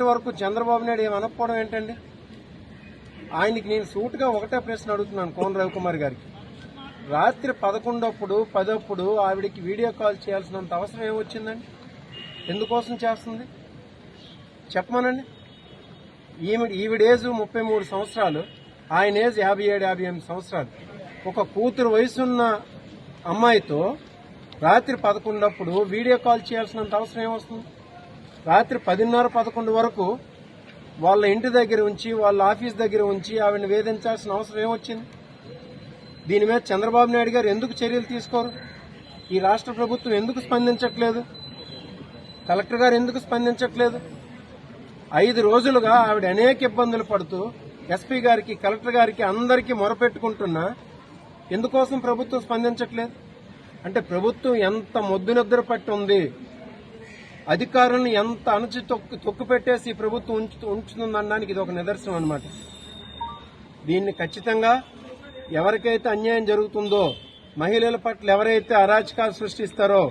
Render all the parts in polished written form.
వరకు చంద్రబాబు నాయుడు ఏమనకపోవడం ఏంటండి? ఆయనకి నేను సూటుగా ఒకటే ప్రశ్న అడుగుతున్నాను కోన రవికుమార్ గారికి. రాత్రి 11 10 ఆవిడికి వీడియో కాల్ చేయాల్సినంత అవసరం ఏమొచ్చిందండి? ఎందుకోసం చేస్తుంది చెప్పమనండి. ఈవిడ ఏజ్ 33 సంవత్సరాలు, ఆయన ఏజ్ 57 58 సంవత్సరాలు. ఒక కూతురు వయసున్న అమ్మాయితో రాత్రి 11 వీడియో కాల్ చేయాల్సినంత అవసరం ఏమొస్తుంది? రాత్రి 10:30 11 వరకు వాళ్ళ ఇంటి దగ్గర ఉంచి, వాళ్ళ ఆఫీస్ దగ్గర ఉంచి ఆవిడని వేధించాల్సిన అవసరం ఏమొచ్చింది? దీని మీద చంద్రబాబు నాయుడు గారు ఎందుకు చర్యలు తీసుకోరు? ఈ రాష్ట్ర ప్రభుత్వం ఎందుకు స్పందించట్లేదు? కలెక్టర్ గారు ఎందుకు స్పందించట్లేదు? 5 రోజులుగా ఆవిడ అనేక ఇబ్బందులు పడుతూ ఎస్పీ గారికి, కలెక్టర్ గారికి అందరికీ మొరపెట్టుకుంటున్నా ఎందుకోసం ప్రభుత్వం స్పందించట్లేదు? అంటే ప్రభుత్వం ఎంత మొద్దు నిద్ర పట్టి ఉంది, అధికారులను ఎంత అణచి తొక్కు పెట్టేసి ప్రభుత్వం ఉంచుతుందనడానికి ఇది ఒక నిదర్శనం అన్నమాట. దీన్ని ఖచ్చితంగా ఎవరికైతే అన్యాయం జరుగుతుందో, మహిళల పట్ల ఎవరైతే అరాచకాలు సృష్టిస్తారో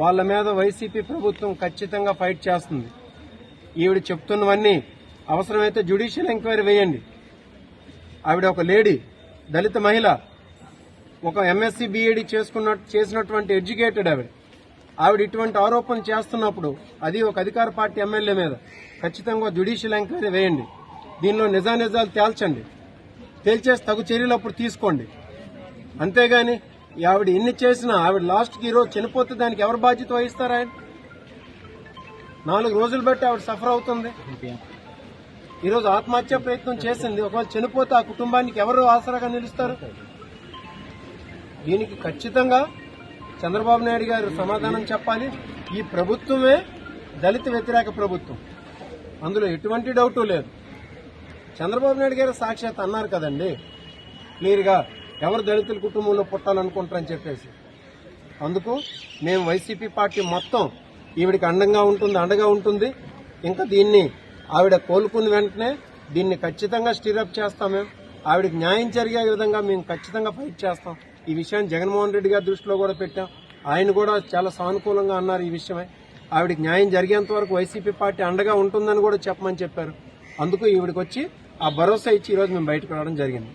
వాళ్ళ మీద వైసీపీ ప్రభుత్వం ఖచ్చితంగా ఫైట్ చేస్తుంది. ఈవిడ చెప్తున్నవన్నీ అవసరమైతే జ్యుడిషియల్ ఎంక్వైరీ వేయండి. ఆవిడ ఒక లేడీ, దళిత మహిళ, ఒక ఎంఎస్సీ బీఈడీ చేసినటువంటి ఎడ్యుకేటెడ్ ఆవిడ ఇటువంటి ఆరోపణలు చేస్తున్నప్పుడు, అది ఒక అధికార పార్టీ ఎమ్మెల్యే మీద, ఖచ్చితంగా జ్యుడిషియల్ ఎంక్వైరీ వేయండి. దీనిలో నిజానిజాలు తేల్చండి. తేల్చేసి తగు చర్యలు అప్పుడు తీసుకోండి. అంతేగాని ఆవిడ ఎన్ని చేసినా ఆవిడ లాస్ట్కి ఈరోజు చనిపోతే దానికి ఎవరు బాధ్యత వహిస్తారు? ఆయన 4 రోజులు బట్టి ఆవిడ సఫర్ అవుతుంది. ఈరోజు ఆత్మహత్య ప్రయత్నం చేసింది. ఒకవేళ చనిపోతే ఆ కుటుంబానికి ఎవరు ఆసరాగా నిలుస్తారు? దీనికి ఖచ్చితంగా చంద్రబాబు నాయుడు గారు సమాధానం చెప్పాలి. ఈ ప్రభుత్వమే దళిత వ్యతిరేక ప్రభుత్వం, అందులో ఎటువంటి డౌటు లేదు. చంద్రబాబు నాయుడు గారు సాక్షాత్ అన్నారు కదండి క్లియర్గా, ఎవరు దళితుల కుటుంబంలో పుట్టాలనుకుంటారని చెప్పేసి. అందుకు మేము వైసీపీ పార్టీ మొత్తం ఈవిడికి అండగా ఉంటుంది. ఇంకా దీన్ని ఆవిడ కోలుకున్న వెంటనే దీన్ని ఖచ్చితంగా స్టీరప్ చేస్తాం. మేము ఆవిడకి న్యాయం జరిగే విధంగా మేము ఖచ్చితంగా ఫైట్ చేస్తాం. ఈ విషయాన్ని జగన్మోహన్ రెడ్డి గారి దృష్టిలో కూడా పెట్టాం. ఆయన కూడా చాలా సానుకూలంగా అన్నారు ఈ విషయమై. ఆవిడకి న్యాయం జరిగేంత వరకు వైసీపీ పార్టీ అండగా ఉంటుందని కూడా చెప్పమని చెప్పారు. అందుకు ఈవిడికి వచ్చి ఆ భరోసా ఇచ్చి ఈరోజు మేము బయటకు రావడం జరిగింది.